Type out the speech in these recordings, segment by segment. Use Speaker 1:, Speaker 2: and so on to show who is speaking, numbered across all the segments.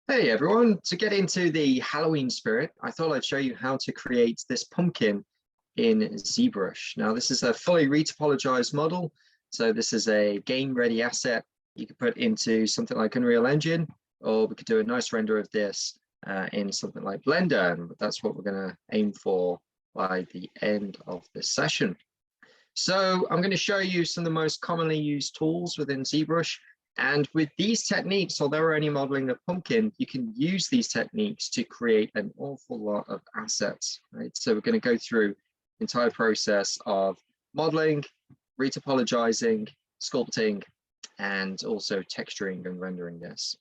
Speaker 1: Hey everyone, to get into the Halloween spirit, I thought I'd show you how to create this pumpkin in Zbrush. Now this is a fully retopologized model, so this is a game-ready asset you could put into something like Unreal Engine, or we could do a nice render of this in something like Blender, and that's what we're going to aim for by the end of this session. So I'm going to show you some of the most commonly used tools within Zbrush. And with these techniques, although we're only modeling a pumpkin, you can use these techniques to create an awful lot of assets, right? So we're going to go through the entire process of modeling, retopologizing, sculpting, and also texturing and rendering this.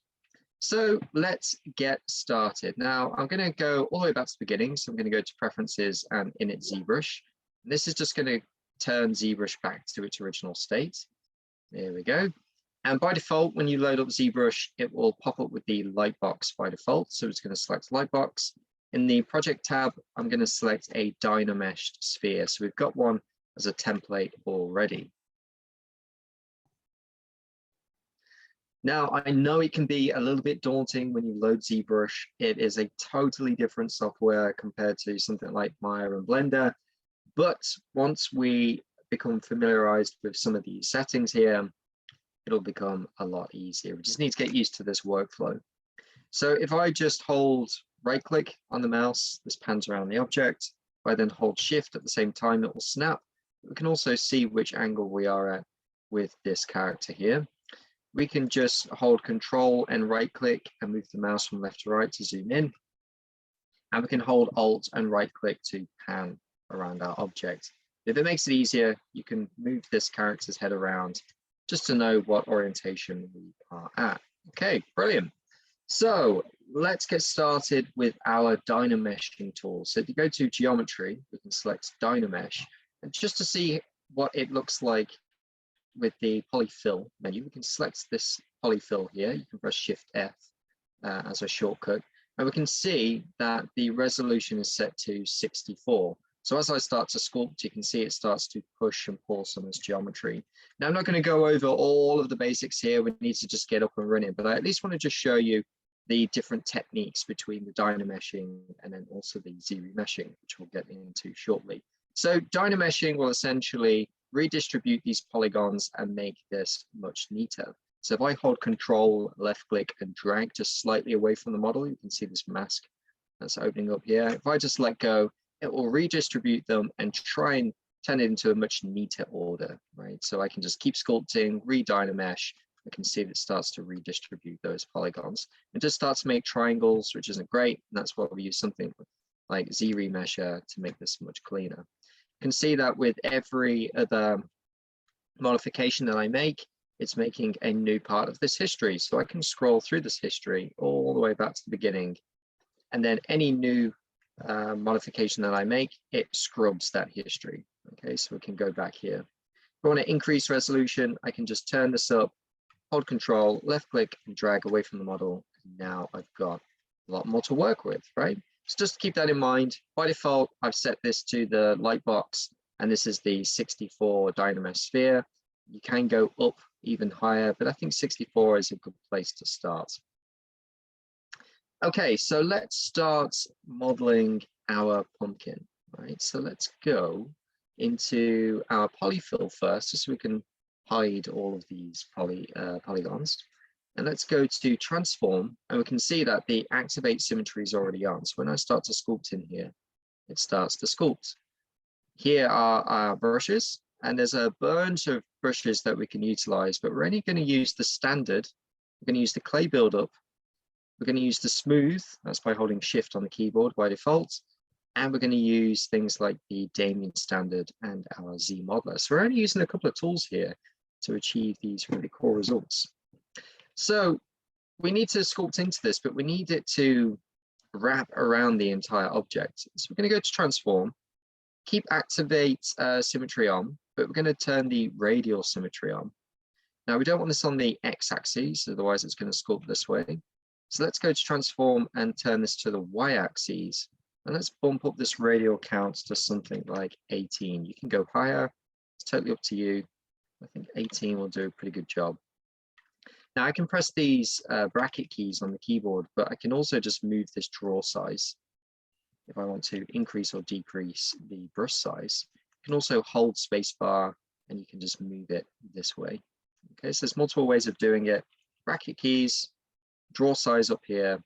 Speaker 1: So let's get started. Now I'm going to go all the way back to the beginning. So I'm going to go to Preferences and Init Zbrush. And this is just going to turn Zbrush back to its original state. There we go. And by default, when you load up Zbrush, it will pop up with the Lightbox by default. So it's going to select Lightbox. In the Project tab, I'm going to select a Dynameshed sphere. So we've got one as a template already. Now, I know it can be a little bit daunting when you load Zbrush. It is a totally different software compared to something like Maya and Blender. But once we become familiarized with some of these settings here, it'll become a lot easier. We just need to get used to this workflow. So if I just hold right click on the mouse, this pans around the object. If I then hold shift at the same time, it will snap. We can also see which angle we are at with this character here. We can just hold control and right click and move the mouse from left to right to zoom in. And we can hold alt and right click to pan around our object. If it makes it easier, you can move this character's head around just to know what orientation we are at. Okay, brilliant. So let's get started with our Dynameshing tool. So if you go to Geometry, we can select Dynamesh. And just to see what it looks like with the Polyfill menu, we can select this Polyfill here. You can press Shift F as a shortcut. And we can see that the resolution is set to 64. So as I start to sculpt, you can see it starts to push and pull some of this geometry. Now, I'm not going to go over all of the basics here. We need to just get up and running, but I at least want to just show you the different techniques between the Dynameshing and then also the Z-remeshing, which we'll get into shortly. So Dynameshing will essentially redistribute these polygons and make this much neater. So if I hold Control, left click, and drag just slightly away from the model, you can see this mask that's opening up here. If I just let go, it will redistribute them and try and turn it into a much neater order, right? So I can just keep sculpting, re-Dynamesh. I can see that it starts to redistribute those polygons. It just starts to make triangles, which isn't great. And that's why we use something like Z-remesher to make this much cleaner. You can see that with every other modification that I make, it's making a new part of this history. So I can scroll through this history all the way back to the beginning. And then any new modification that I make, it scrubs that history. Okay, so we can go back here. If I want to increase resolution, I can just turn this up, hold Control, left click, and drag away from the model. Now I've got a lot more to work with, right? So just keep that in mind. By default, I've set this to the Lightbox, and this is the 64 Dynamesh sphere. You can go up even higher, but I think 64 is a good place to start. Okay, so let's start modeling our pumpkin, right? So let's go into our polyfill first, just so we can hide all of these polygons. And let's go to transform, and we can see that the activate symmetry is already on. So when I start to sculpt in here, it starts to sculpt. Here are our brushes, and there's a bunch of brushes that we can utilize, but we're only going to use the standard. We're going to use the clay buildup. We're going to use the smooth, that's by holding shift on the keyboard by default. And we're going to use things like the Damien standard and our Z modeler. So we're only using a couple of tools here to achieve these really cool results. So we need to sculpt into this, but we need it to wrap around the entire object. So we're going to go to transform, keep activate symmetry on, but we're going to turn the radial symmetry on. Now we don't want this on the x-axis, otherwise it's going to sculpt this way. So let's go to transform and turn this to the y-axis. And let's bump up this radial count to something like 18. You can go higher, it's totally up to you. I think 18 will do a pretty good job. Now I can press these bracket keys on the keyboard, but I can also just move this draw size if I want to increase or decrease the brush size. You can also hold spacebar and you can just move it this way. Okay, so there's multiple ways of doing it. Bracket keys, draw size up here,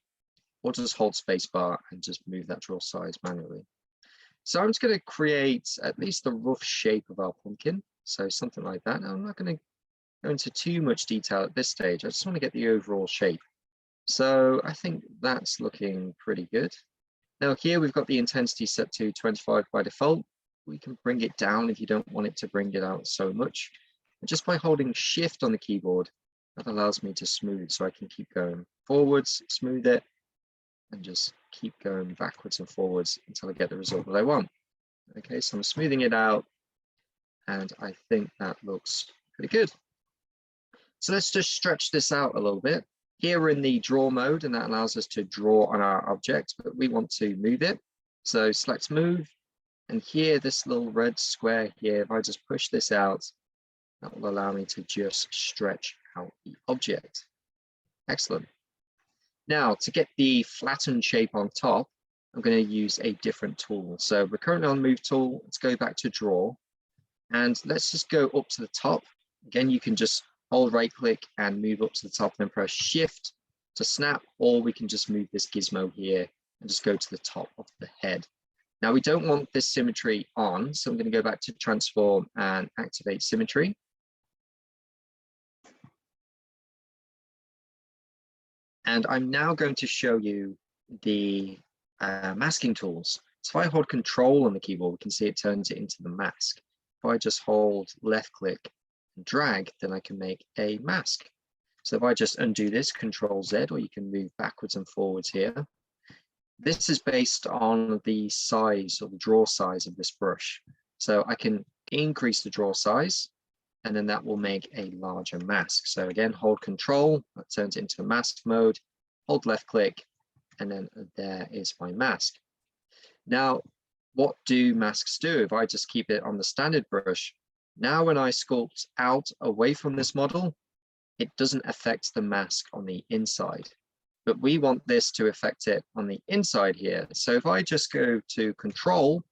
Speaker 1: or just hold spacebar and just move that draw size manually. So I'm just going to create at least the rough shape of our pumpkin. So something like that. Now, I'm not going to go into too much detail at this stage. I just want to get the overall shape. So I think that's looking pretty good. Now here we've got the intensity set to 25 by default. We can bring it down if you don't want it to bring it out so much. And just by holding Shift on the keyboard, that allows me to smooth. So I can keep going forwards, smooth it, and just keep going backwards and forwards until I get the result that I want. Okay, so I'm smoothing it out, and I think that looks pretty good. So let's just stretch this out a little bit. Here we're in the draw mode, and that allows us to draw on our object, but we want to move it. So select move, and here this little red square here, if I just push this out, that will allow me to just stretch out the object. Excellent. Now, to get the flattened shape on top, I'm going to use a different tool. So we're currently on Move tool. Let's go back to Draw. And let's just go up to the top. Again, you can just hold right click and move up to the top and then press Shift to snap, or we can just move this gizmo here and just go to the top of the head. Now, we don't want this symmetry on, so I'm going to go back to Transform and activate Symmetry. And I'm now going to show you the masking tools. So if I hold Control on the keyboard, we can see it turns it into the mask. If I just hold left click and drag, then I can make a mask. So if I just undo this, Control Z, or you can move backwards and forwards here. This is based on the size or the draw size of this brush. So I can increase the draw size, and then that will make a larger mask. So again, hold Control, that turns it into mask mode, hold left click, and then there is my mask. Now, what do masks do? If I just keep it on the standard brush, now when I sculpt out away from this model, it doesn't affect the mask on the inside, but we want this to affect it on the inside here. So if I just go to Control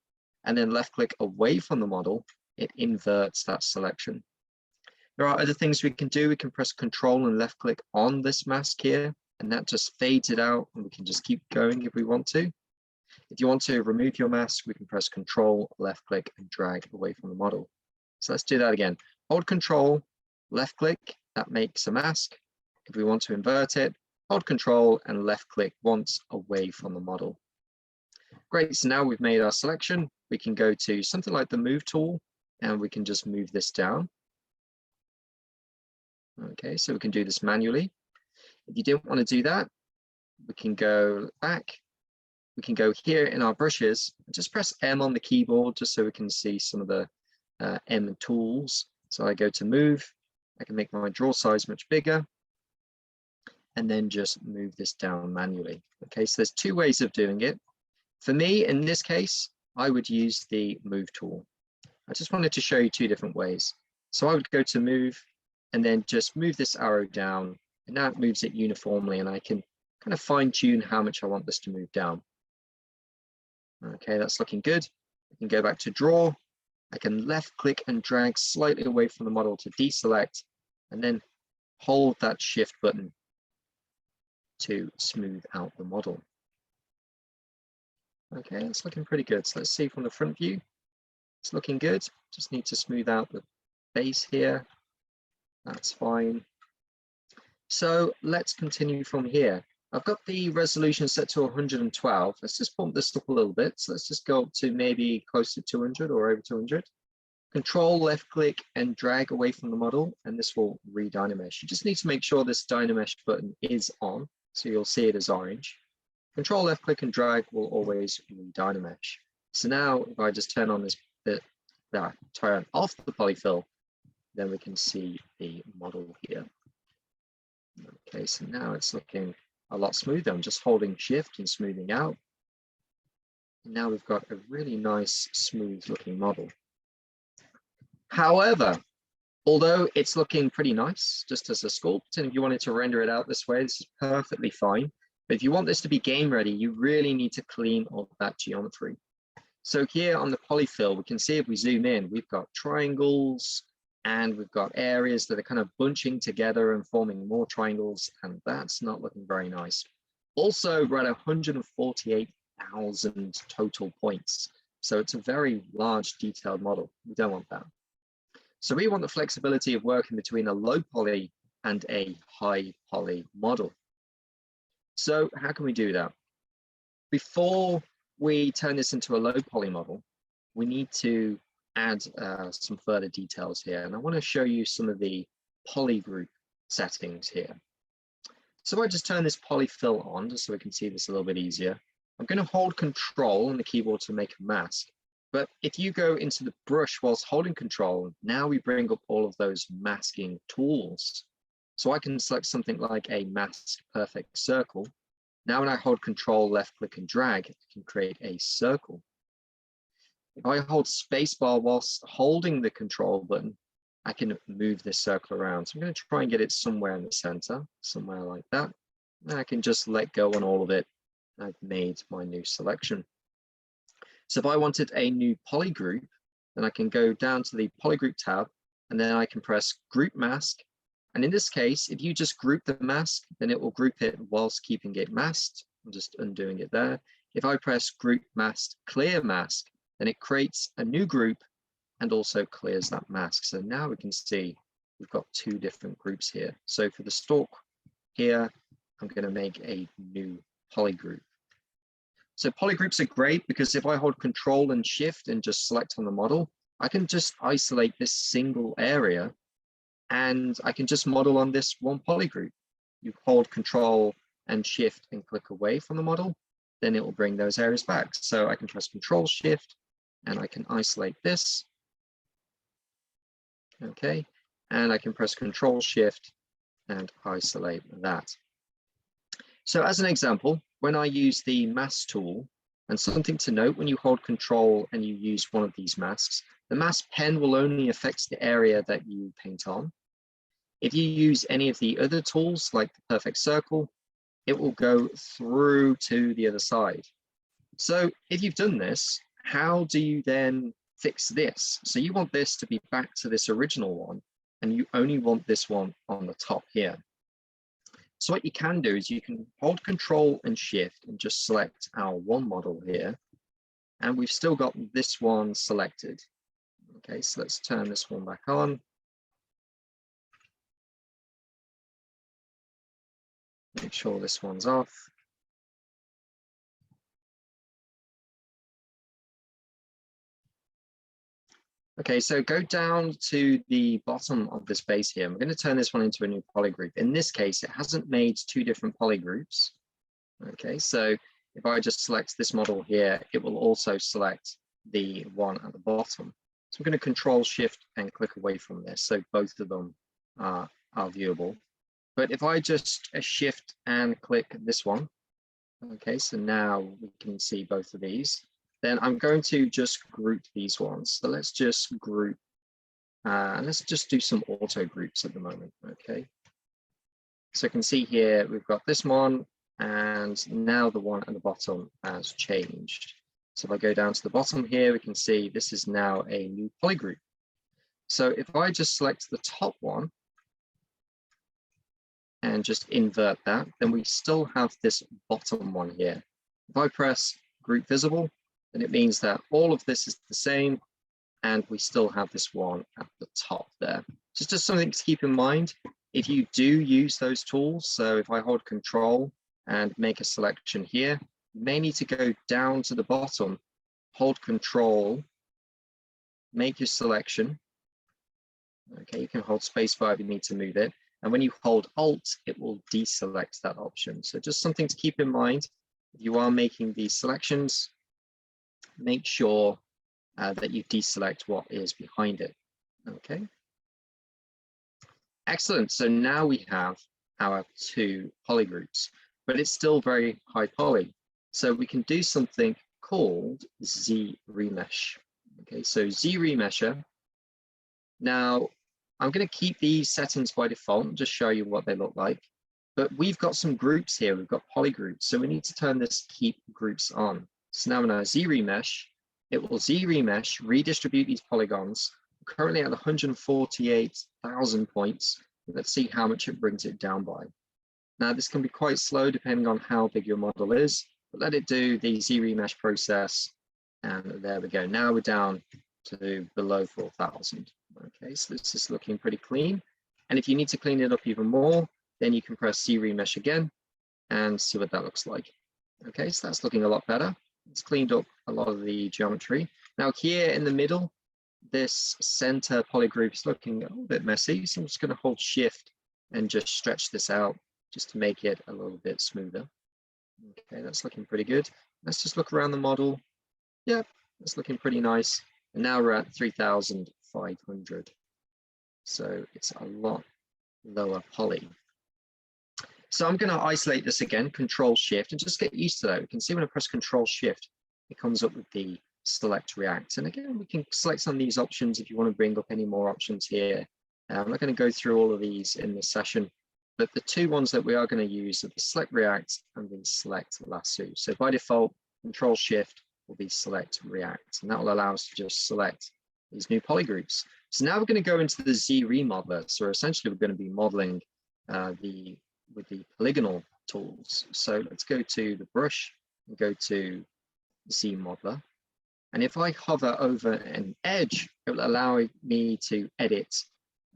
Speaker 1: and then left click away from the model, it inverts that selection. There are other things we can do. We can press Control and left click on this mask here, and that just fades it out, and we can just keep going if we want to. If you want to remove your mask, we can press Control, left click, and drag away from the model. So let's do that again. Hold Control, left click, that makes a mask. If we want to invert it, hold Control and left click once away from the model. Great, so now we've made our selection. We can go to something like the Move tool, and we can just move this down. Okay, so we can do this manually. If you don't want to do that, we can go back. We can go here in our brushes, and just press M on the keyboard just so we can see some of the M tools. So I go to Move, I can make my draw size much bigger, and then just move this down manually. Okay, so there's two ways of doing it. For me, in this case, I would use the Move tool. I just wanted to show you two different ways. So I would go to Move, and then just move this arrow down, and now it moves it uniformly, and I can kind of fine tune how much I want this to move down. Okay, that's looking good. I can go back to Draw. I can left click and drag slightly away from the model to deselect, and then hold that Shift button to smooth out the model. Okay, it's looking pretty good. So let's see from the front view. It's looking good. Just need to smooth out the base here. That's fine. So let's continue from here. I've got the resolution set to 112. Let's just bump this up a little bit. So let's just go up to maybe close to 200 or over 200. Control left click and drag away from the model, and this will re-dynamesh. You just need to make sure this dynamesh button is on, so you'll see it as orange. Control left click and drag will always re-dynamesh. So now if I just turn on this bit, turn off the polyfill, then we can see the model here. Okay, so now it's looking a lot smoother. I'm just holding Shift and smoothing out. And now we've got a really nice, smooth looking model. However, Although it's looking pretty nice just as a sculpt, and if you wanted to render it out this way, this is perfectly fine. But if you want this to be game ready, you really need to clean up that geometry. So here on the polyfill, we can see if we zoom in, we've got triangles and we've got areas that are kind of bunching together and forming more triangles, and that's not looking very nice. Also, we're at 148,000 total points. So it's a very large detailed model. We don't want that. So we want the flexibility of working between a low poly and a high poly model. So how can we do that? Before we turn this into a low poly model, we need to add some further details here. And I want to show you some of the poly group settings here. So I just turn this polyfill on just so we can see this a little bit easier. I'm going to hold Control on the keyboard to make a mask. But if you go into the brush whilst holding Control, now we bring up all of those masking tools. So I can select something like a mask perfect circle. Now when I hold Control, left click and drag, I can create a circle. If I hold spacebar whilst holding the Control button, I can move this circle around. So I'm going to try and get it somewhere in the center, somewhere like that. And I can just let go on all of it. I've made my new selection. So if I wanted a new poly group, then I can go down to the poly group tab, and then I can press group mask. And in this case, if you just group the mask, then it will group it whilst keeping it masked. I'm just undoing it there. If I press group mask, clear mask, then it creates a new group and also clears that mask. So now we can see we've got two different groups here. So for the stalk here, I'm going to make a new poly group. So poly groups are great because if I hold Control and Shift and just select on the model, I can just isolate this single area and I can just model on this one poly group. You hold Control and Shift and click away from the model, then it will bring those areas back. So I can press Control Shift and I can isolate this. Okay, and I can press Control Shift and isolate that. So as an example, when I use the mask tool, and something to note, when you hold Control and you use one of these masks, the mask pen will only affect the area that you paint on. If you use any of the other tools, like the perfect circle, it will go through to the other side. So if you've done this, how do you then fix this? So you want this to be back to this original one, and you only want this one on the top here. So what you can do is you can hold Control and Shift and just select our one model here. And we've still got this one selected. Okay, so let's turn this one back on. Make sure this one's off. Okay, so go down to the bottom of this base here. I'm going to turn this one into a new poly group. In this case, it hasn't made two different poly groups. Okay, so if I just select this model here, it will also select the one at the bottom. So I'm going to Control Shift and click away from this, so both of them are viewable. But if I just Shift and click this one, okay, so now we can see both of these. Then I'm going to just group these ones. So let's just group, and let's just do some auto groups at the moment, okay? So you can see here, we've got this one, and now the one at the bottom has changed. So if I go down to the bottom here, we can see this is now a new poly group. So if I just select the top one and just invert that, then we still have this bottom one here. If I press Group Visible, then it means that all of this is the same, and we still have this one at the top there. Just something to keep in mind, if you do use those tools, so if I hold Control and make a selection here, you may need to go down to the bottom, hold Control, make your selection. Okay, you can hold spacebar if you need to move it. And when you hold Alt, it will deselect that option. So just something to keep in mind, if you are making these selections, make sure that you deselect what is behind it. Okay. Excellent. So now we have our two poly groups, but it's still very high poly. So we can do something called Z remesh. Okay, so Z remesher. Now, I'm going to keep these settings by default and just show you what they look like. But we've got some groups here. We've got polygroups. So we need to turn this keep groups on. So now when I Z-remesh, it will Z-remesh, redistribute these polygons. We're currently at 148,000 points. Let's see how much it brings it down by. Now this can be quite slow depending on how big your model is, but let it do the Z-remesh process. And there we go. Now we're down to below 4,000. Okay, so this is looking pretty clean. And if you need to clean it up even more, then you can press Z-remesh again and see what that looks like. Okay, so that's looking a lot better. It's cleaned up a lot of the geometry. Now here in the middle, this center polygroup is looking a little bit messy. So I'm just going to hold shift and just stretch this out just to make it a little bit smoother. Okay, that's looking pretty good. Let's just look around the model. Yep, it's looking pretty nice. And now we're at 3,500. So it's a lot lower poly. So I'm going to isolate this again, Control Shift, and just get used to that. You can see when I press Control Shift, it comes up with the Select React. And again, we can select some of these options if you want to bring up any more options here. I'm not going to go through all of these in this session, but the two ones that we are going to use are the Select React and the Select Lasso. So by default, Control Shift will be Select React, and that will allow us to just select these new polygroups. So now we're going to go into the Z remodeler. So essentially, we're going to be modeling with the polygonal tools. So let's go to the brush and go to Z modeler. And if I hover over an edge, it will allow me to edit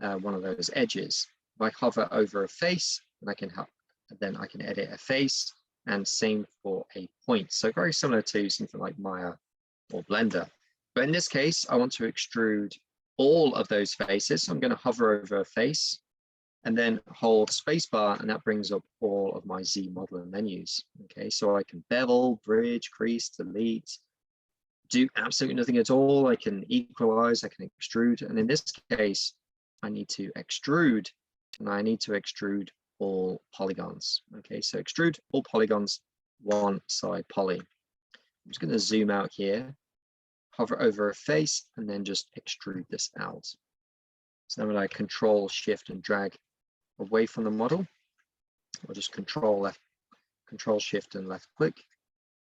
Speaker 1: one of those edges. If I hover over a face, then I can edit a face, and same for a point. So very similar to something like Maya or Blender. But in this case, I want to extrude all of those faces. So I'm going to hover over a face and then hold spacebar, and that brings up all of my Z modeler menus. Okay, so I can bevel, bridge, crease, delete, do absolutely nothing at all. I can equalize, I can extrude. And in this case, I need to extrude, and I need to extrude all polygons. Okay, so extrude all polygons, one side poly. I'm just going to zoom out here, hover over a face, and then just extrude this out. So then when I Control, Shift, and drag away from the model, I'll just Control, Shift, and left click.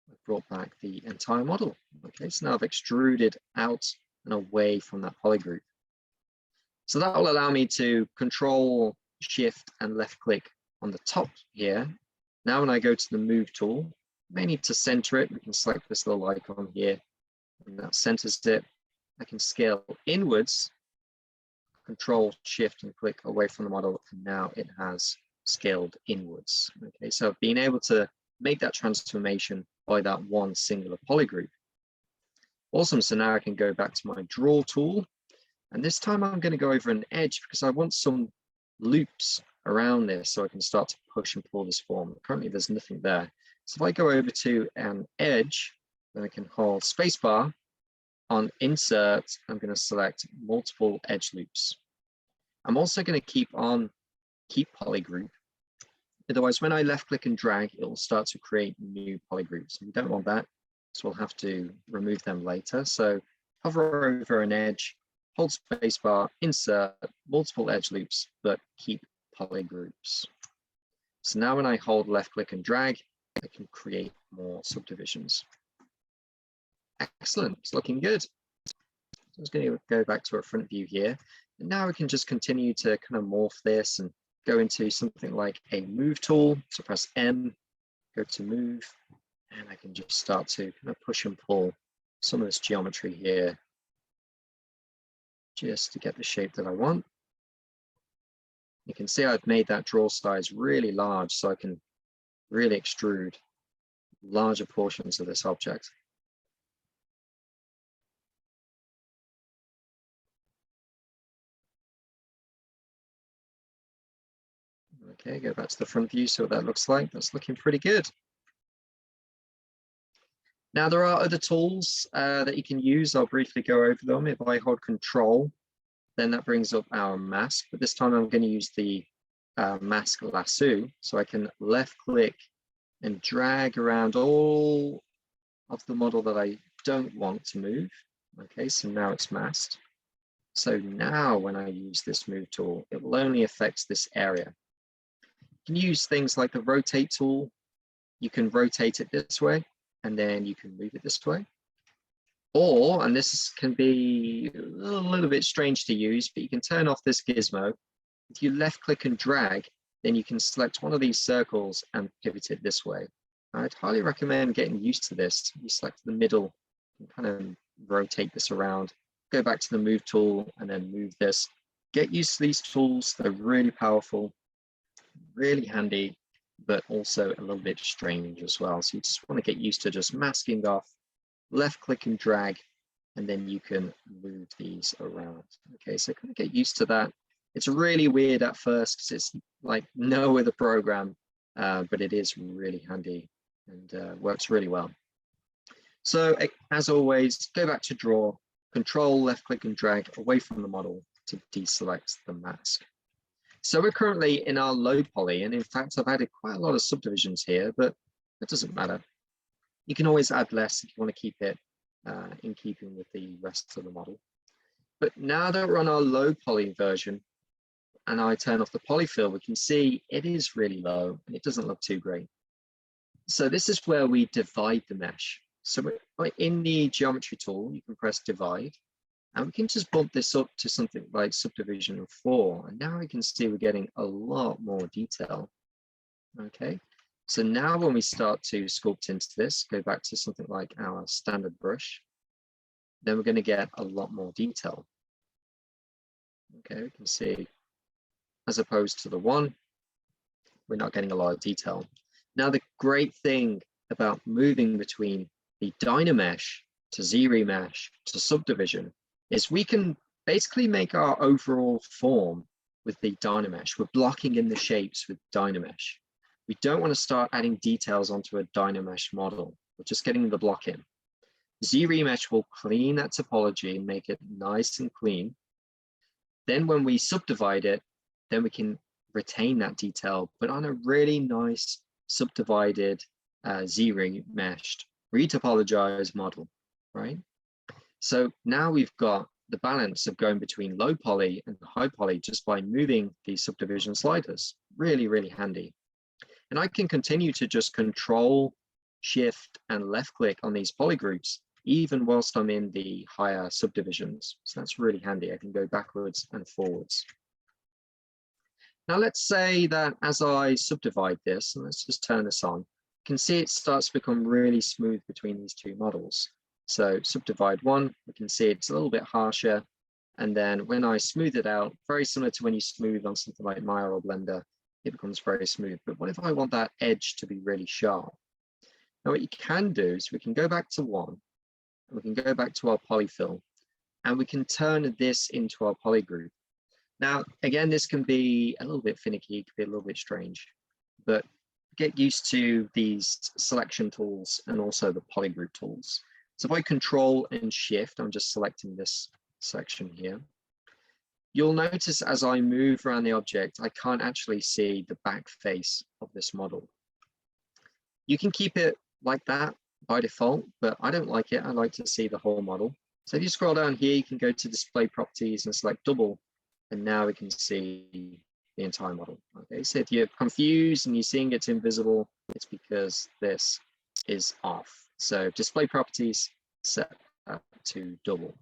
Speaker 1: I've brought back the entire model. Okay, so now I've extruded out and away from that polygroup. So that will allow me to Control, Shift, and left click on the top here. Now when I go to the Move tool, I may need to center it. We can select this little icon here, and that centers it. I can scale inwards, Control, Shift, and click away from the model, and now it has scaled inwards. Okay, so I've been able to make that transformation by that one singular polygroup. Awesome, so now I can go back to my Draw tool, and this time I'm going to go over an edge because I want some loops around this so I can start to push and pull this form. Currently there's nothing there. So if I go over to an edge, then I can hold spacebar. On Insert, I'm going to select multiple edge loops. I'm also going to keep polygroup. Otherwise, when I left click and drag, it will start to create new polygroups. We don't want that, so we'll have to remove them later. So hover over an edge, hold spacebar, insert multiple edge loops, but keep polygroups. So now when I hold left click and drag, I can create more subdivisions. Excellent, it's looking good. So I'm just going to go back to our front view here. And now we can just continue to kind of morph this and go into something like a move tool. So press M, go to move, and I can just start to kind of push and pull some of this geometry here just to get the shape that I want. You can see I've made that draw size really large so I can really extrude larger portions of this object. Okay, go back to the front view, see what that looks like. That's looking pretty good. Now there are other tools that you can use. I'll briefly go over them. If I hold Control, then that brings up our mask, but this time I'm going to use the mask lasso. So I can left click and drag around all of the model that I don't want to move. Okay, so now it's masked. So now when I use this move tool, it will only affect this area. You can use things like the rotate tool. You can rotate it this way, and then you can move it this way. Or, and this can be a little bit strange to use, but you can turn off this gizmo. If you left click and drag, then you can select one of these circles and pivot it this way. I'd highly recommend getting used to this. You select the middle and kind of rotate this around, go back to the move tool and then move this. Get used to these tools. They're really powerful, really handy, but also a little bit strange as well. So you just want to get used to just masking off, left click and drag, and then you can move these around. Okay, so kind of get used to that. It's really weird at first because it's like no other program, but it is really handy and works really well. So as always, go back to draw, control, left click and drag away from the model to deselect the mask. So we're currently in our low poly, and in fact, I've added quite a lot of subdivisions here, but it doesn't matter. You can always add less if you want to keep it in keeping with the rest of the model. But now that we're on our low poly version, and I turn off the polyfill, we can see it is really low and it doesn't look too great. So this is where we divide the mesh. So in the geometry tool, you can press divide, and we can just bump this up to something like subdivision of 4. And now we can see we're getting a lot more detail. Okay, so now when we start to sculpt into this, go back to something like our standard brush, then we're going to get a lot more detail. Okay, we can see, as opposed to the one, we're not getting a lot of detail. Now, the great thing about moving between the Dynamesh to Z-Remesh to subdivision is we can basically make our overall form with the Dynamesh. We're blocking in the shapes with Dynamesh. We don't want to start adding details onto a Dynamesh model. We're just getting the block in. Z-Remesh will clean that topology and make it nice and clean. Then when we subdivide it, then we can retain that detail, but on a really nice subdivided Z-remeshed, retopologized model, right? So now we've got the balance of going between low poly and high poly just by moving these subdivision sliders. Really, really handy. And I can continue to just control, shift, and left click on these polygroups, even whilst I'm in the higher subdivisions. So that's really handy. I can go backwards and forwards. Now let's say that as I subdivide this, and let's just turn this on, you can see it starts to become really smooth between these two models. So subdivide 1, we can see it's a little bit harsher. And then when I smooth it out, very similar to when you smooth on something like Maya or Blender, it becomes very smooth. But what if I want that edge to be really sharp? Now what you can do is we can go back to 1, and we can go back to our polyfill, and we can turn this into our polygroup. Now, again, this can be a little bit finicky, it can be a little bit strange, but get used to these selection tools and also the polygroup tools. So if I control and shift, I'm just selecting this section here. You'll notice as I move around the object, I can't actually see the back face of this model. You can keep it like that by default, but I don't like it. I like to see the whole model. So if you scroll down here, you can go to display properties and select double. And now we can see the entire model. Okay, so if you're confused and you're seeing it's invisible, it's because this is off. So display properties, set to double.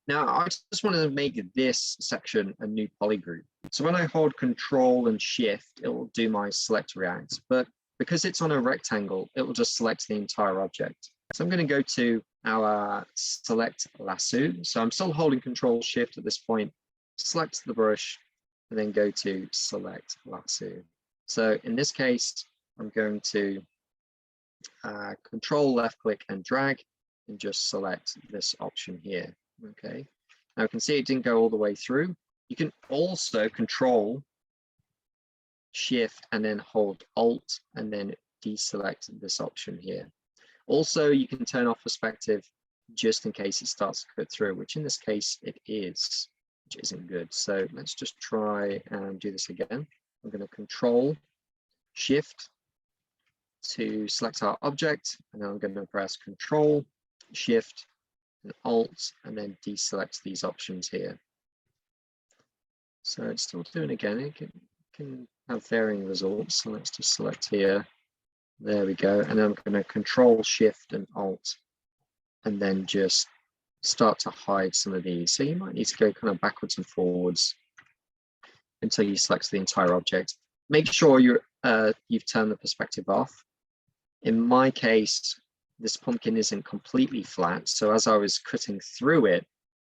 Speaker 1: Now I just want to make this section a new polygroup. So when I hold Control and Shift, it will do my select react, but because it's on a rectangle, it will just select the entire object. So I'm going to go to our select lasso. So I'm still holding Control Shift at this point. Select the brush and then go to select lasso. So in this case, I'm going to control left click and drag and just select this option here. Okay, now you can see it didn't go all the way through. You can also control shift and then hold alt and then deselect this option here. Also, you can turn off perspective just in case it starts to cut through, which in this case it is, which isn't good. So let's just try and do this again. I'm going to control shift to select our object, and then I'm going to press control shift and Alt, and then deselect these options here. So it's still doing again. It can have varying results. So let's just select here. There we go. And then I'm going to Control Shift and Alt, and then just start to hide some of these. So you might need to go kind of backwards and forwards until you select the entire object. Make sure you've turned the perspective off. In my case, this pumpkin isn't completely flat. So as I was cutting through it,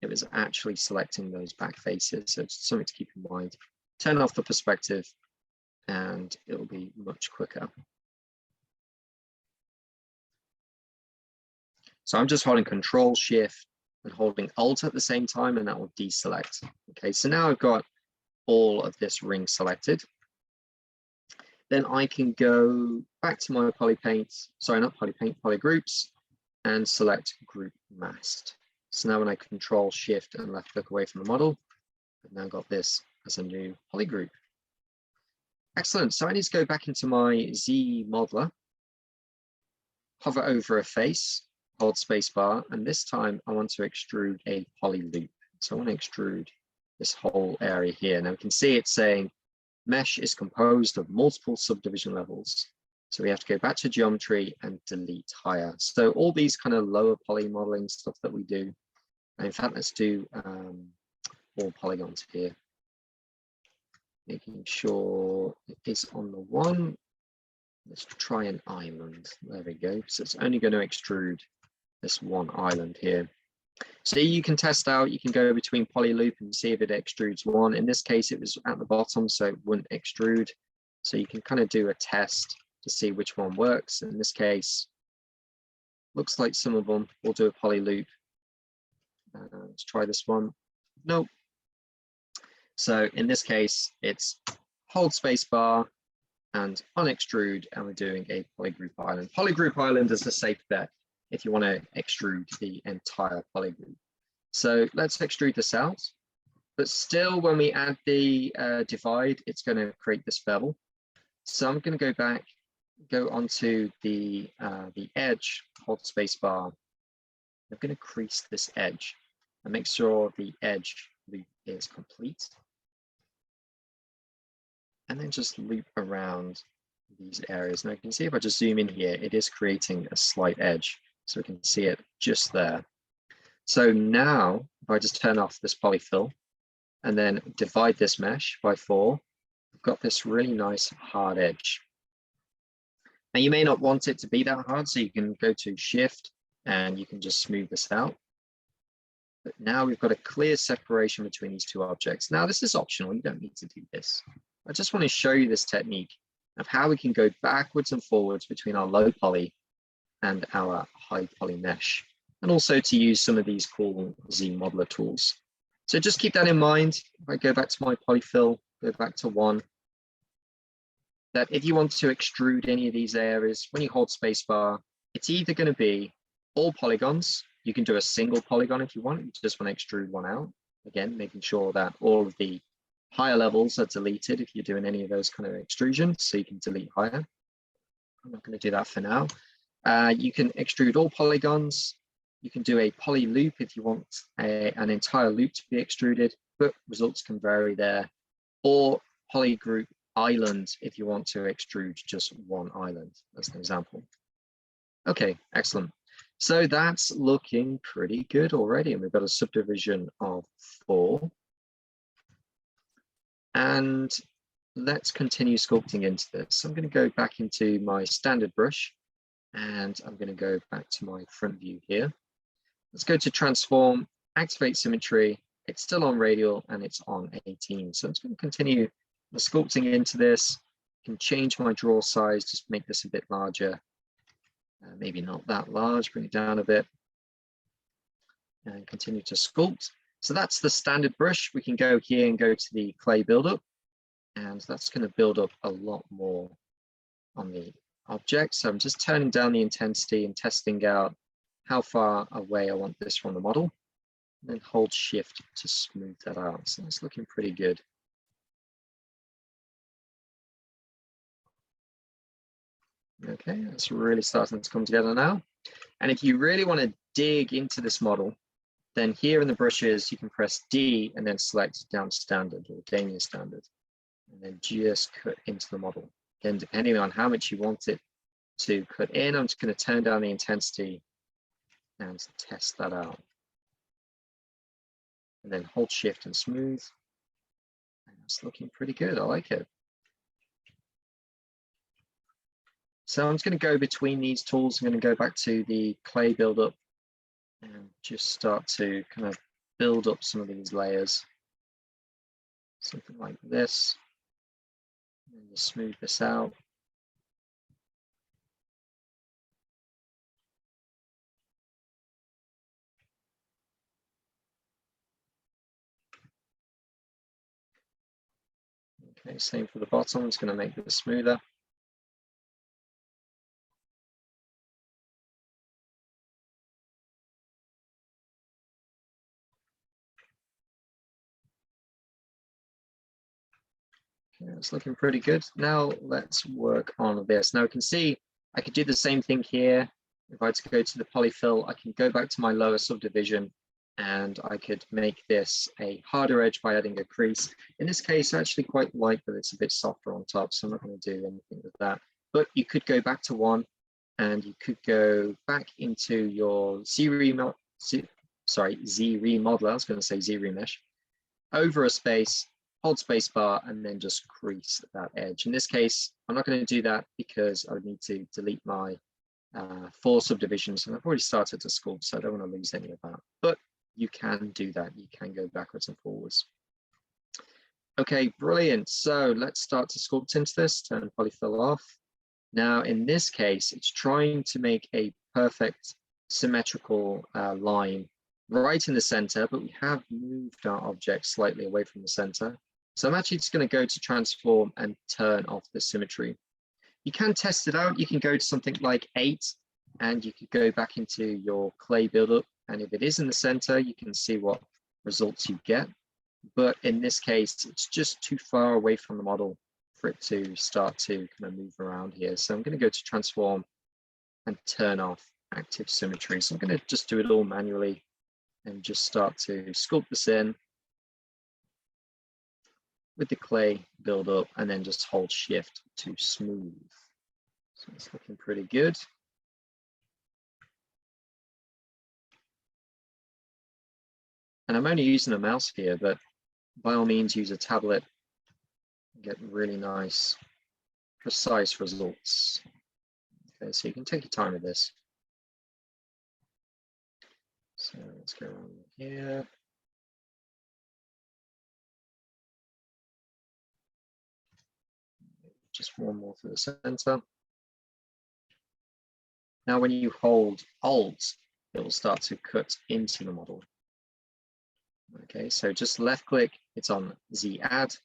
Speaker 1: it was actually selecting those back faces. So it's something to keep in mind. Turn off the perspective and it'll be much quicker. So I'm just holding Control Shift and holding Alt at the same time, and that will deselect. Okay, so now I've got all of this ring selected. Then I can go back to my polypaint, sorry, not polypaint, polygroups, and select Group Masked. So now when I Control Shift and left click away from the model, I've now got this as a new polygroup. Excellent. So I need to go back into my Z modeler, hover over a face, hold spacebar, and this time I want to extrude a poly loop. So I want to extrude this whole area here. Now we can see it's saying mesh is composed of multiple subdivision levels. So we have to go back to geometry and delete higher. So all these kind of lower poly modeling stuff that we do. And in fact, let's do all polygons here. Making sure it is on the one. Let's try an island. There we go. So it's only going to extrude this one island here. So you can test out, you can go between poly loop and see if it extrudes one. In this case, it was at the bottom, so it wouldn't extrude. So you can kind of do a test to see which one works. In this case, looks like some of them will do a poly loop. Let's try this one. Nope. So in this case, it's hold space bar and unextrude, and we're doing a polygroup island. Polygroup island is a safe bet if you want to extrude the entire polygroup. So let's extrude this out. But still, when we add the divide, it's going to create this bevel. So I'm going to go back, go onto the edge, hold space bar. I'm going to crease this edge and make sure the edge loop is complete. And then just loop around these areas. Now you can see if I just zoom in here, it is creating a slight edge. So we can see it just there. So now if I just turn off this polyfill and then divide this mesh by 4, I've got this really nice hard edge. Now you may not want it to be that hard, so you can go to Shift and you can just smooth this out. But now we've got a clear separation between these two objects. Now this is optional, you don't need to do this. I just want to show you this technique of how we can go backwards and forwards between our low poly and our high poly mesh, and also to use some of these cool Z modeler tools. So just keep that in mind. If I go back to my polyfill, go back to 1, that if you want to extrude any of these areas, when you hold spacebar, it's either going to be all polygons. You can do a single polygon if you want. You just want to extrude one out. Again, making sure that all of the higher levels are deleted if you're doing any of those kind of extrusions, so you can delete higher. I'm not going to do that for now. You can extrude all polygons. You can do a poly loop if you want an entire loop to be extruded, but results can vary there. Or polygroup island if you want to extrude just one island, as an example. Okay, excellent. So that's looking pretty good already, and we've got a subdivision of 4. And let's continue sculpting into this. I'm going to go back into my standard brush, and I'm going to go back to my front view here. Let's go to transform, activate symmetry. It's still on radial and it's on 18. So I'm just going to continue the sculpting into this. I can change my draw size, just make this a bit larger. Maybe not that large, bring it down a bit. And continue to sculpt. So that's the standard brush. We can go here and go to the clay buildup. And that's going to build up a lot more on the object. So I'm just turning down the intensity and testing out how far away I want this from the model. And then hold Shift to smooth that out. So it's looking pretty good. Okay, it's really starting to come together now. And if you really want to dig into this model, Then here in the brushes, you can press D and then select down standard or Danish standard, and then just cut into the model. Then depending on how much you want it to cut in, I'm just going to turn down the intensity and test that out. And then hold shift and smooth. And it's looking pretty good. I like it. So I'm just going to go between these tools. I'm going to go back to the clay buildup and just start to kind of build up some of these layers. Something like this. And just smooth this out. Okay, same for the bottom. It's going to make this smoother. Okay, it's looking pretty good. Now let's work on this. Now we can see I could do the same thing here. If I had to go to the polyfill, I can go back to my lower subdivision and I could make this a harder edge by adding a crease. In this case, I actually quite like that it's a bit softer on top, so I'm not going to do anything with that. But you could go back to one and you could go back into your Z-remodeler, I was going to say Z-remesh, over a space, hold spacebar, and then just crease that edge. In this case, I'm not going to do that because I would need to delete my 4 subdivisions, and I've already started to sculpt, so I don't want to lose any of that. But you can do that. You can go backwards and forwards. Okay, brilliant. So let's start to sculpt into this. Turn polyfill off. Now, in this case, it's trying to make a perfect symmetrical line right in the center, but we have moved our object slightly away from the center. So I'm actually just going to go to transform and turn off the symmetry. You can test it out. You can go to something like 8 and you could go back into your clay buildup. And if it is in the center, you can see what results you get. But in this case, it's just too far away from the model for it to start to kind of move around here. So I'm going to go to transform and turn off active symmetry. So I'm going to just do it all manually and just start to sculpt this in with the clay buildup and then just hold shift to smooth. So it's looking pretty good. And I'm only using a mouse here, but by all means use a tablet and get really nice, precise results. Okay, so you can take your time with this. So let's go on here. Just one more to the center. Now, when you hold Alt, it will start to cut into the model. Okay, so just left click, it's on Z add.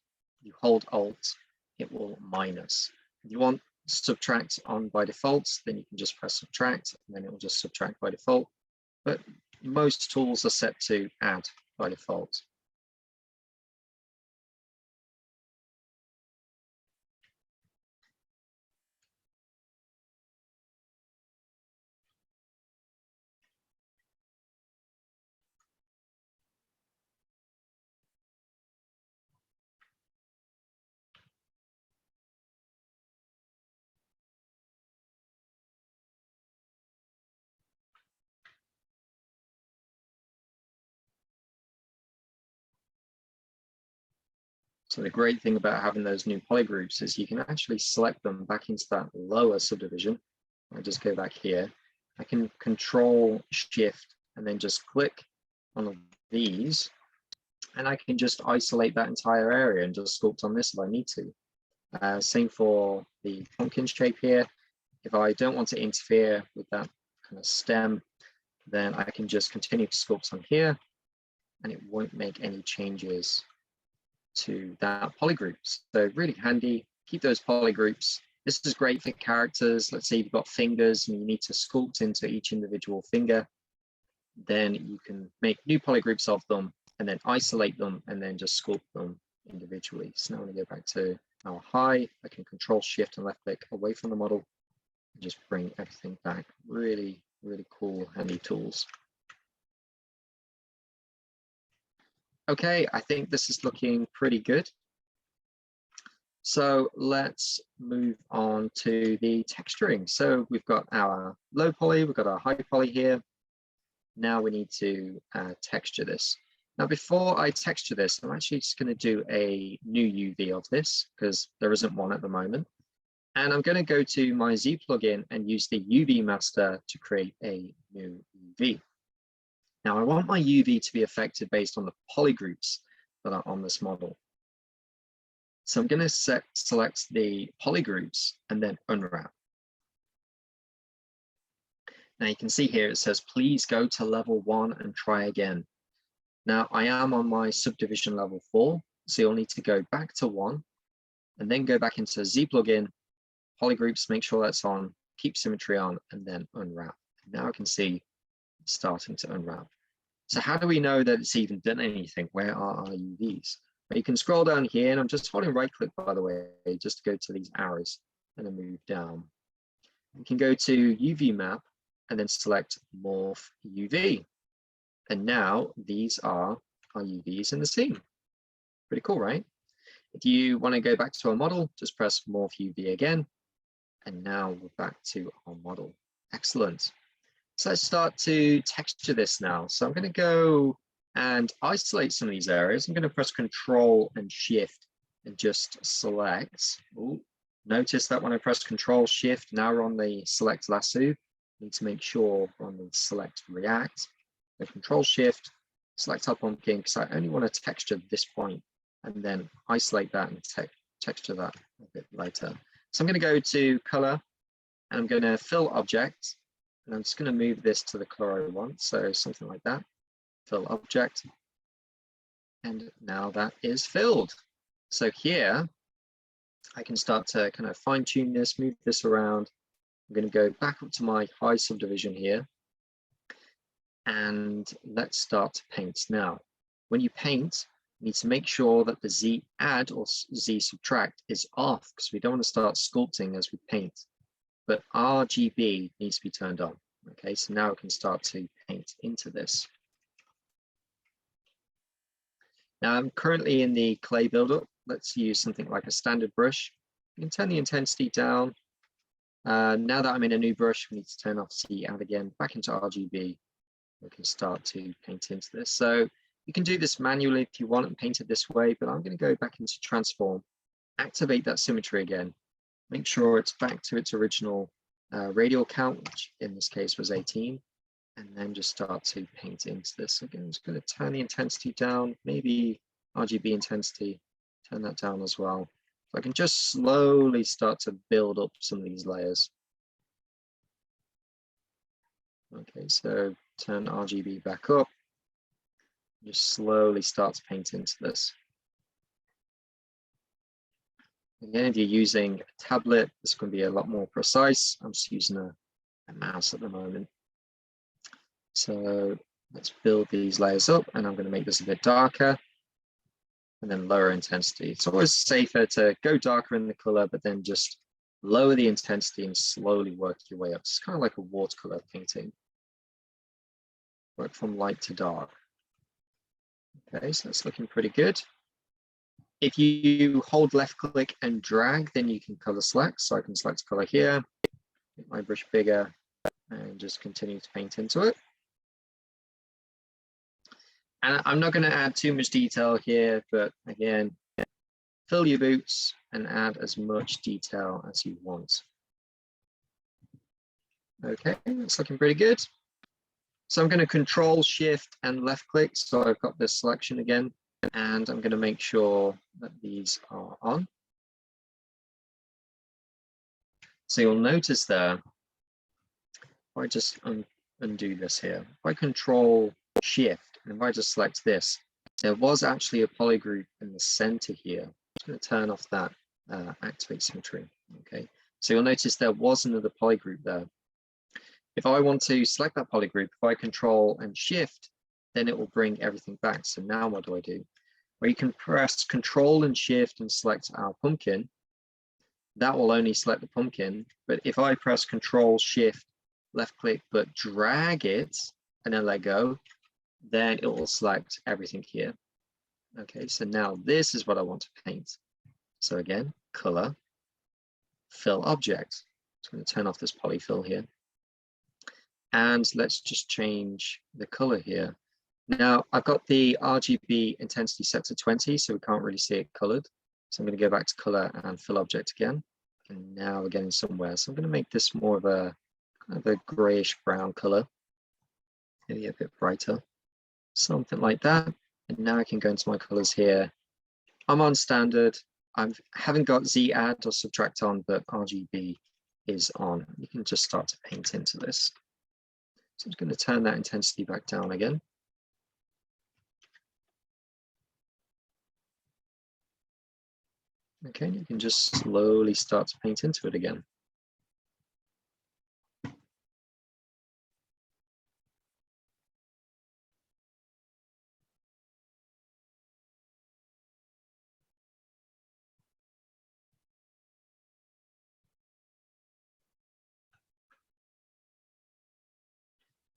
Speaker 1: You hold Alt, it will minus. If you want subtract on by default, then you can just press subtract, and then it will just subtract by default. But most tools are set to add by default. So the great thing about having those new polygroups is you can actually select them back into that lower subdivision. I just go back here. I can control shift and then just click on these, and I can just isolate that entire area and just sculpt on this if I need to. Same for the pumpkin shape here. If I don't want to interfere with that kind of stem, then I can just continue to sculpt on here and it won't make any changes to that polygroup. So really handy, keep those polygroups. This is great for characters. Let's say you've got fingers and you need to sculpt into each individual finger. Then you can make new polygroups of them and then isolate them and then just sculpt them individually. So now when I go back to our high, I can control shift and left click away from the model and just bring everything back. Really, really cool, handy tools. Okay, I think this is looking pretty good. So let's move on to the texturing. So we've got our low poly, we've got our high poly here. Now we need to texture this. Now, before I texture this, I'm actually just going to do a new UV of this because there isn't one at the moment. And I'm going to go to my Z plugin and use the UV master to create a new UV. Now, I want my UV to be affected based on the polygroups that are on this model. So I'm going to select the polygroups and then unwrap. Now you can see here it says, please go to level 1 and try again. Now I am on my subdivision level 4, so you'll need to go back to 1 and then go back into Z plugin, polygroups, make sure that's on, keep symmetry on, and then unwrap. Now I can see it's starting to unwrap. So how do we know that it's even done anything? Where are our UVs? Well, you can scroll down here, and I'm just holding right click, by the way, just to go to these arrows and then move down. You can go to UV map and then select morph UV. And now these are our UVs in the scene. Pretty cool, right? If you want to go back to our model, just press morph UV again. And now we're back to our model. Excellent. So let's start to texture this now. So I'm going to go and isolate some of these areas. I'm going to press Control and Shift and just select. Ooh, notice that when I press Control Shift, now we're on the select lasso. Need to make sure we're on the select react. So Control Shift, select our pumpkin because I only want to texture this point and then isolate that and texture that a bit later. So I'm going to go to color and I'm going to fill object. And I'm just going to move this to the color I want. So something like that, fill object. And now that is filled. So here I can start to kind of fine tune this, move this around. I'm going to go back up to my high subdivision here. And let's start to paint. Now, when you paint, you need to make sure that the Z add or Z subtract is off because we don't want to start sculpting as we paint. But RGB needs to be turned on. Okay, so now we can start to paint into this. Now I'm currently in the clay buildup. Let's use something like a standard brush. You can turn the intensity down. Now that I'm in a new brush, we need to turn off Z add again, back into RGB. We can start to paint into this. So you can do this manually if you want and paint it this way, but I'm going to go back into transform, activate that symmetry again, make sure it's back to its original radial count, which in this case was 18, and then just start to paint into this. Again, I'm just going to turn the intensity down, maybe RGB intensity, turn that down as well. So I can just slowly start to build up some of these layers. Okay, so turn RGB back up, just slowly start to paint into this. Again, if you're using a tablet, this can be a lot more precise. I'm just using a mouse at the moment. So let's build these layers up, and I'm going to make this a bit darker and then lower intensity. It's always safer to go darker in the color, but then just lower the intensity and slowly work your way up. It's kind of like a watercolor painting. Work from light to dark. Okay, so that's looking pretty good. If you hold left click and drag, then you can color select. So I can select color here, make my brush bigger, and just continue to paint into it. And I'm not going to add too much detail here, but again, fill your boots and add as much detail as you want. Okay, it's looking pretty good. So I'm going to Control Shift and left click. So I've got this selection again, and I'm going to make sure that these are on. So you'll notice there, if I just undo this here, if I Control Shift, and if I just select this, there was actually a polygroup in the center here. I'm just going to turn off that activate symmetry. Okay, so you'll notice there was another polygroup there. If I want to select that polygroup, if I Control and Shift, then it will bring everything back. So now what do I do? Well, you can press Control and Shift and select our pumpkin. That will only select the pumpkin. But if I press Control Shift, left click, but drag it and then let go, then it will select everything here. Okay, so now this is what I want to paint. So again, color, fill object. So I'm going to turn off this polyfill here. And let's just change the color here. Now I've got the RGB intensity set to 20, so we can't really see it colored. So I'm going to go back to color and fill object again. And now we're getting somewhere. So I'm going to make this more of a kind of a grayish brown color, maybe a bit brighter, something like that. And now I can go into my colors here. I'm on standard. I haven't got Z add or subtract on, but RGB is on. You can just start to paint into this. So I'm just going to turn that intensity back down again. Okay, you can just slowly start to paint into it again.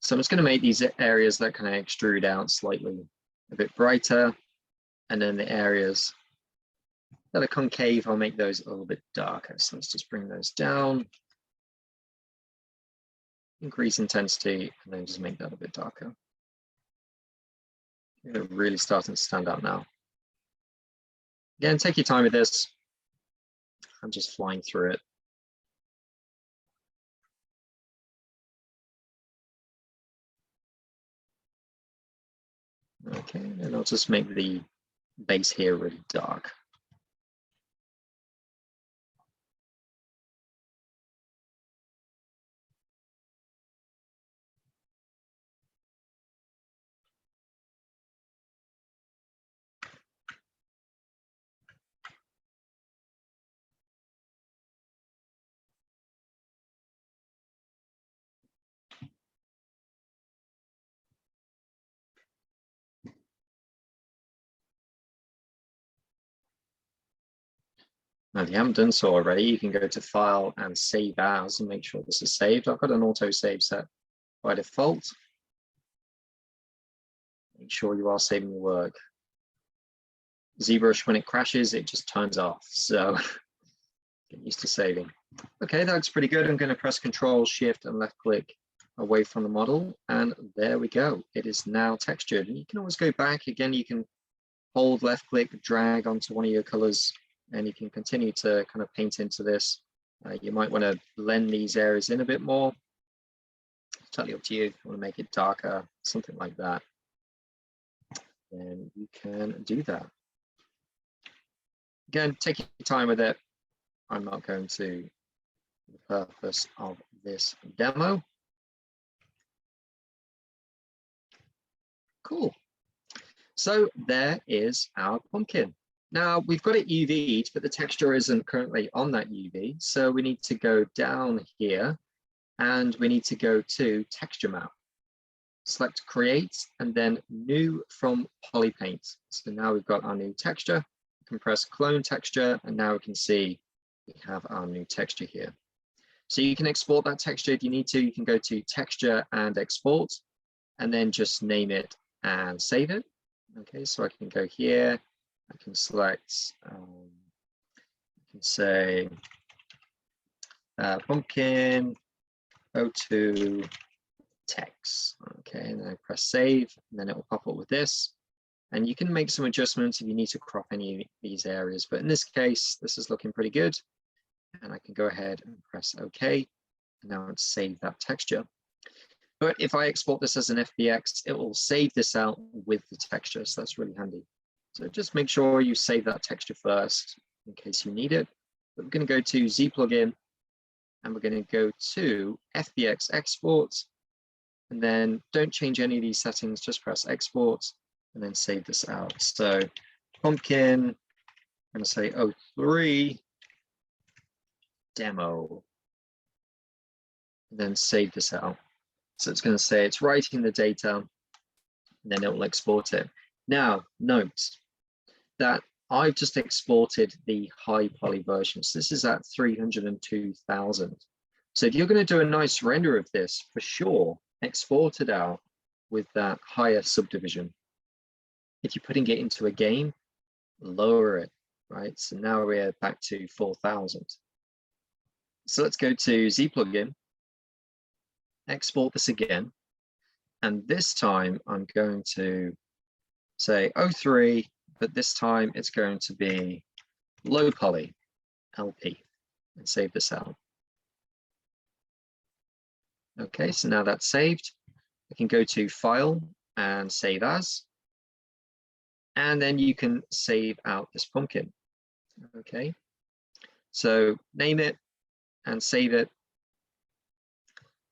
Speaker 1: So I'm just going to make these areas that kind of extrude out slightly a bit brighter. And then the areas that are concave, I'll make those a little bit darker. So let's just bring those down, increase intensity, and then just make that a bit darker. They're really starting to stand out now. Again, take your time with this. I'm just flying through it. Okay, and I'll just make the base here really dark. Now, if you haven't done so already, you can go to File and Save As and make sure this is saved. I've got an auto save set by default. Make sure you are saving your work. Zbrush, when it crashes, it just turns off. So get used to saving. Okay, that looks pretty good. I'm going to press Control, Shift, and left click away from the model. And there we go. It is now textured. And you can always go back. Again, you can hold left click, drag onto one of your colors, and you can continue to kind of paint into this. You might want to blend these areas in a bit more. It's totally up to you. If you want to make it darker, something like that, then you can do that. Again, take your time with it. I'm not going to, for the purpose of this demo. Cool. So there is our pumpkin. Now we've got it UV'd, but the texture isn't currently on that UV. So we need to go down here and we need to go to texture map. Select create and then new from polypaint. So now we've got our new texture. We can press clone texture and now we can see we have our new texture here. So you can export that texture if you need to. You can go to texture and export and then just name it and save it. Okay, so I can go here. I can select, I can say pumpkin O2 text. Okay, and then I press save, and then it will pop up with this. And you can make some adjustments if you need to crop any of these areas. But in this case, this is looking pretty good. And I can go ahead and press OK. And now it's save that texture. But if I export this as an FBX, it will save this out with the texture. So that's really handy. So just make sure you save that texture first in case you need it. But we're going to go to Z plugin and we're going to go to FBX export. And then don't change any of these settings, just press export and then save this out. So pumpkin, I'm going to say O3 demo, and then save this out. So it's going to say it's writing the data, and then it will export it. Now, note that I've just exported the high poly version. So this is at 302,000. So if you're going to do a nice render of this, for sure, export it out with that higher subdivision. If you're putting it into a game, lower it, right? So now we're back to 4,000. So let's go to Z plugin, export this again. And this time I'm going to say 03, but this time it's going to be low poly LP, and save this out. Okay, so now that's saved. I can go to File and Save As. And then you can save out this pumpkin. Okay, so name it and save it.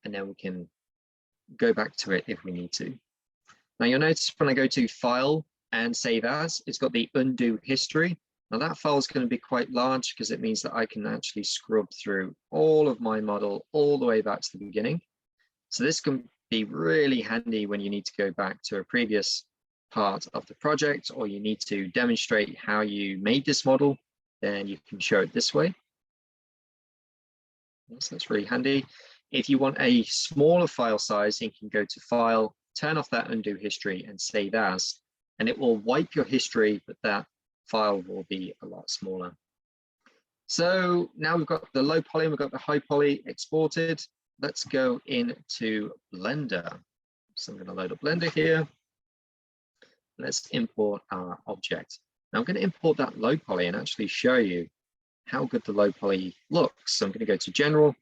Speaker 1: And then we can go back to it if we need to. Now you'll notice when I go to File and Save As, it's got the undo history. Now that file is going to be quite large because it means that I can actually scrub through all of my model all the way back to the beginning. So this can be really handy when you need to go back to a previous part of the project, or you need to demonstrate how you made this model, then you can show it this way. So that's really handy. If you want a smaller file size, you can go to File, turn off that undo history and Save As, and it will wipe your history, but that file will be a lot smaller. So now we've got the low poly and we've got the high poly exported. Let's go into Blender. So I'm going to load up Blender here. Let's import our object. Now I'm going to import that low poly and actually show you how good the low poly looks. So I'm going to go to General,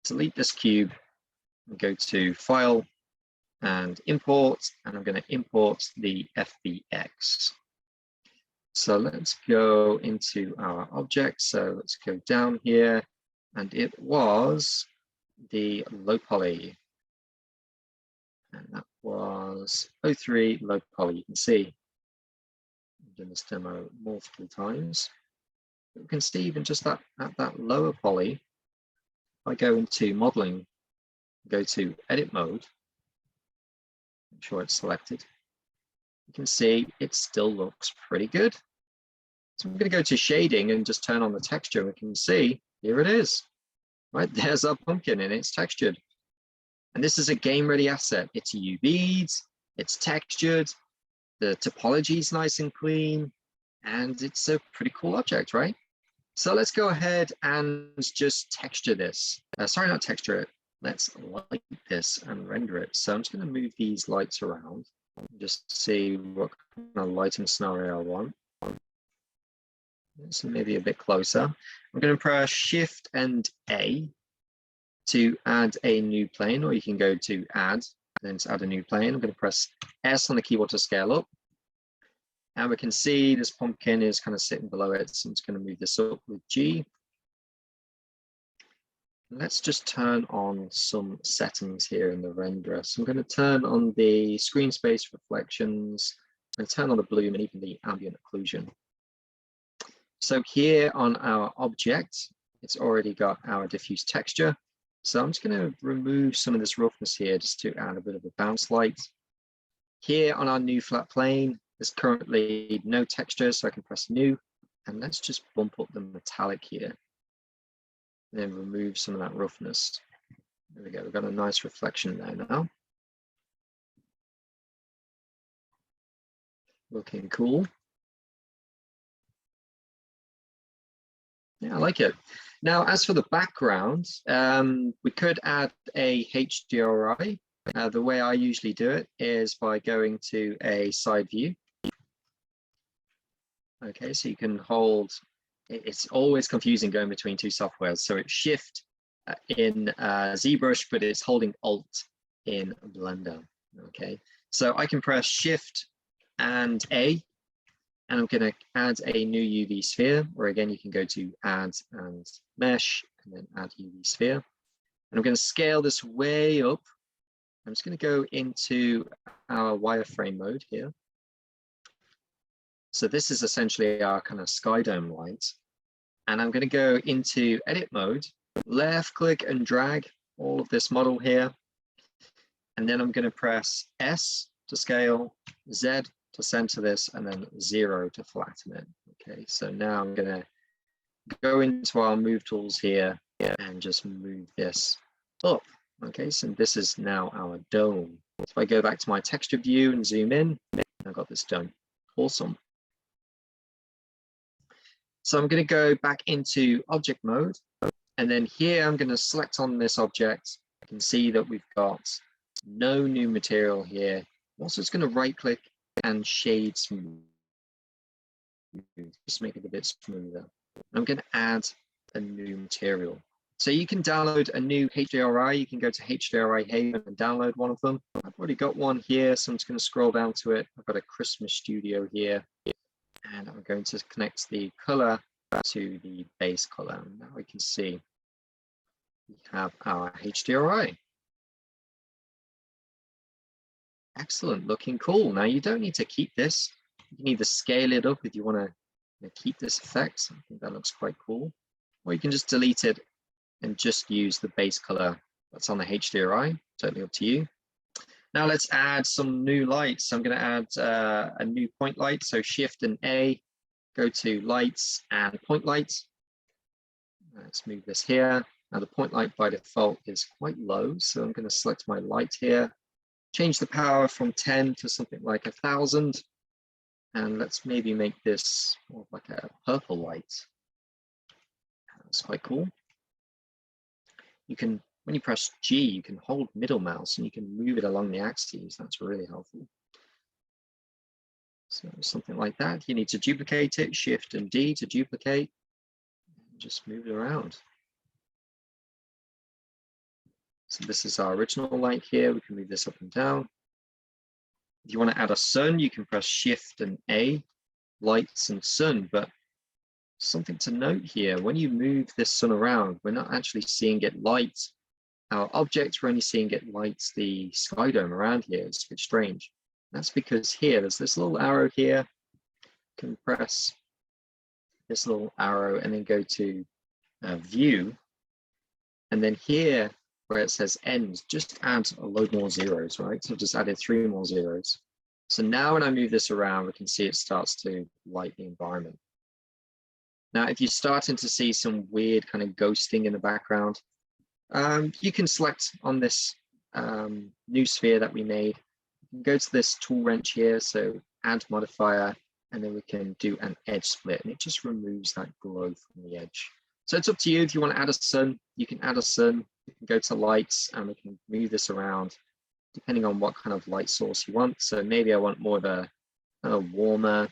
Speaker 1: delete this cube, and go to File and Import, and I'm going to import the FBX. So let's go into our object. So let's go down here, and it was the low poly. And that was 03 low poly. You can see I've done this demo multiple times. But we can see even just at that lower poly, if I go into modeling, go to edit mode, make sure it's selected, you can see it still looks pretty good. So I'm going to go to shading and just turn on the texture. We can see here it is, right? There's our pumpkin and it's textured. And this is a game ready asset. It's UV'd, it's textured, the topology is nice and clean, and it's a pretty cool object, right? So let's go ahead and just texture this. Sorry, not texture it. Let's light this and render it. So I'm just going to move these lights around and just see what kind of lighting scenario I want. So maybe a bit closer. I'm going to press Shift and A to add a new plane, or you can go to Add, and then to add a new plane. I'm going to press S on the keyboard to scale up. And we can see this pumpkin is kind of sitting below it. So I'm just going to move this up with G. Let's just turn on some settings here in the renderer. So I'm going to turn on the screen space reflections and turn on the bloom and even the ambient occlusion. So here on our object, it's already got our diffuse texture. So I'm just going to remove some of this roughness here just to add a bit of a bounce light. Here on our new flat plane, there's currently no texture, so I can press new, and let's just bump up the metallic here. And then remove some of that roughness. There we go, we've got a nice reflection there now. Looking cool. Yeah, I like it. Now, as for the background, we could add a HDRI. The way I usually do it is by going to a side view. Okay, so you can hold, it's always confusing going between two softwares. So it's Shift in Zbrush, but it's holding Alt in Blender. Okay, so I can press Shift and A, and I'm going to add a new UV sphere, or again, you can go to Add and Mesh, and then Add UV sphere. And I'm going to scale this way up. I'm just going to go into our wireframe mode here. So this is essentially our kind of sky dome light. And I'm going to go into edit mode, left click and drag all of this model here. And then I'm going to press S to scale, Z to center this, and then 0 to flatten it. Okay, so now I'm going to go into our move tools here and just move this up. Okay, so this is now our dome. So if I go back to my texture view and zoom in, I've got this dome. Awesome. So I'm going to go back into object mode, and then here I'm going to select on this object. You can see that we've got no new material here. I'm also just going to right click and shade smooth, just make it a bit smoother. I'm going to add a new material. So you can download a new HDRI. You can go to HDRI Haven and download one of them. I've already got one here, so I'm just going to scroll down to it. I've got a Christmas studio here, and I'm going to connect the color to the base color. Now we can see we have our HDRI. Excellent, looking cool. Now you don't need to keep this. You can either scale it up if you want to keep this effect. I think that looks quite cool. Or you can just delete it and just use the base color that's on the HDRI, totally up to you. Now let's add some new lights. I'm going to add a new point light. So Shift and A, go to lights and point light. Let's move this here. Now the point light by default is quite low, so I'm going to select my light here. Change the power from 10 to something like 1000. And let's maybe make this more like a purple light. That's quite cool. You can, when you press G, you can hold middle mouse and you can move it along the axes. That's really helpful. So something like that. You need to duplicate it, Shift and D to duplicate. And just move it around. So this is our original light here. We can move this up and down. If you want to add a sun, you can press Shift and A, lights and sun. But something to note here, when you move this sun around, we're not actually seeing it light our object, we're only seeing it light the sky dome around here. It's a bit strange. That's because here, there's this little arrow here. You can press this little arrow and then go to view. And then here, where it says end, just add a load more zeros, right? So just added 3 more zeros. So now when I move this around, we can see it starts to light the environment. Now, if you're starting to see some weird kind of ghosting in the background, you can select on this new sphere that we made. You can go to this tool wrench here, so add modifier, and then we can do an edge split, and it just removes that glow from the edge. So it's up to you. If you want to add a sun, you can add a sun. You can go to lights, and we can move this around depending on what kind of light source you want. So maybe I want more of a warmer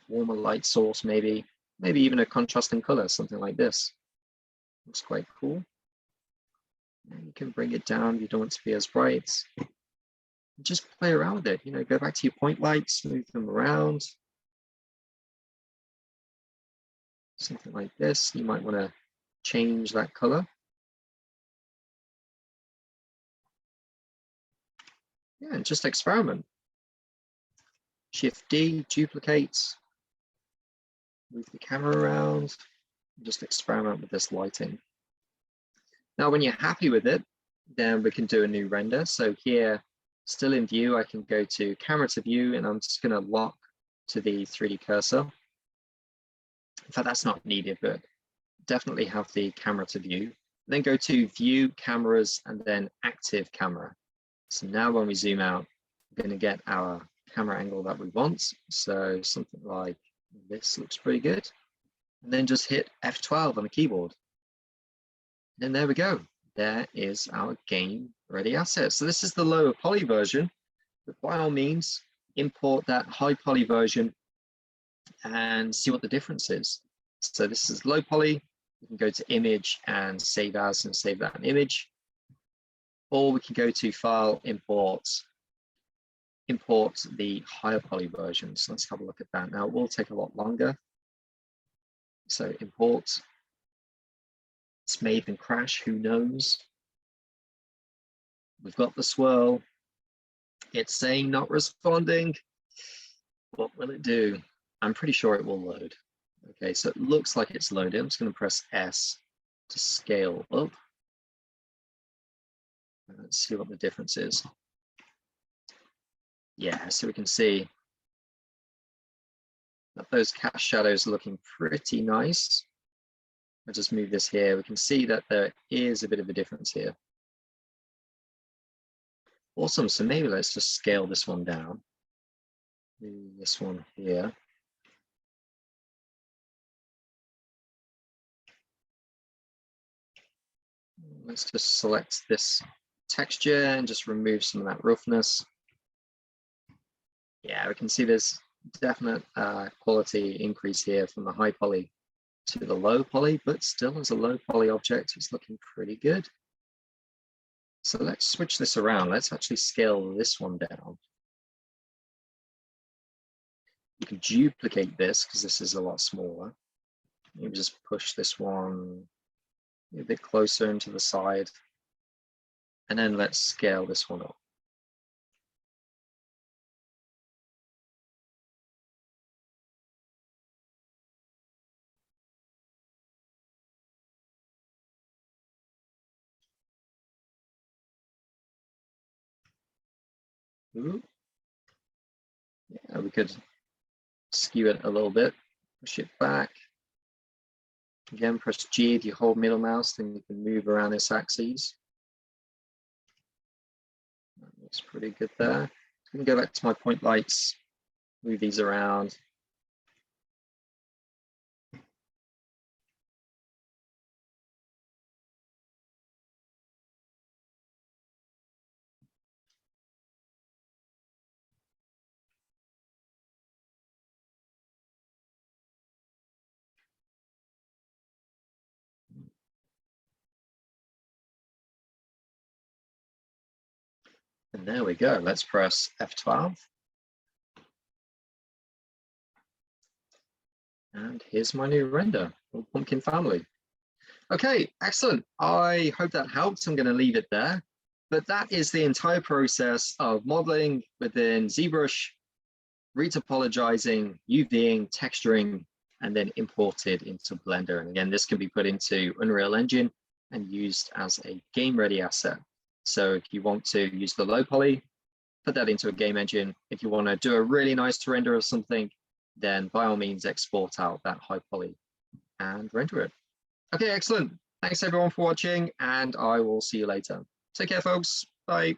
Speaker 1: light source, maybe even a contrasting color, something like this. Looks quite cool. And you can bring it down if you don't want to be as bright. Just play around with it. You know, go back to your point lights, move them around. Something like this. You might want to change that color. Yeah, and just experiment. Shift D, duplicate. Move the camera around. Just experiment with this lighting. Now, when you're happy with it, then we can do a new render. So here, still in view, I can go to camera to view, and I'm just going to lock to the 3D cursor. In fact, that's not needed, but definitely have the camera to view. Then go to view cameras and then active camera. So now when we zoom out, we're going to get our camera angle that we want. So something like this looks pretty good. And then just hit F12 on the keyboard. And there we go. There is our game ready asset. So this is the lower poly version, but by all means, import that high poly version and see what the difference is. So this is low poly. We can go to image and save as and save that an image. Or we can go to file, import the higher poly version. So let's have a look at that. Now it will take a lot longer. So import. It's may even crash, who knows? We've got the swirl. It's saying not responding. What will it do? I'm pretty sure it will load. Okay, so it looks like it's loaded. I'm just going to press S to scale up. Let's see what the difference is. Yeah, so we can see that those cast shadows are looking pretty nice. I'll just move this here. We can see that there is a bit of a difference here. Awesome, so maybe let's just scale this one down. do this one here. Let's just select this texture and just remove some of that roughness. Yeah, we can see there's definite quality increase here from the high poly to the low poly, but still as a low poly object, it's looking pretty good. So let's switch this around. Let's actually scale this one down. You can duplicate this because this is a lot smaller. Maybe just push this one a bit closer into the side. And then let's scale this one up. Ooh. Yeah, we could skew it a little bit, push it back. Again, press G if you hold middle mouse, then you can move around this axis. That looks pretty good there. I'm going to go back to my point lights, move these around. And there we go. Let's press F12. And here's my new render, Pumpkin Family. Okay, excellent. I hope that helped. I'm going to leave it there. But that is the entire process of modeling within ZBrush, retopologizing, UVing, texturing, and then imported into Blender. And again, this can be put into Unreal Engine and used as a game-ready asset. So if you want to use the low poly, put that into a game engine. If you want to do a really nice render of something, then by all means export out that high poly and render it. Okay, excellent. Thanks everyone for watching, and I will see you later. Take care, folks. Bye.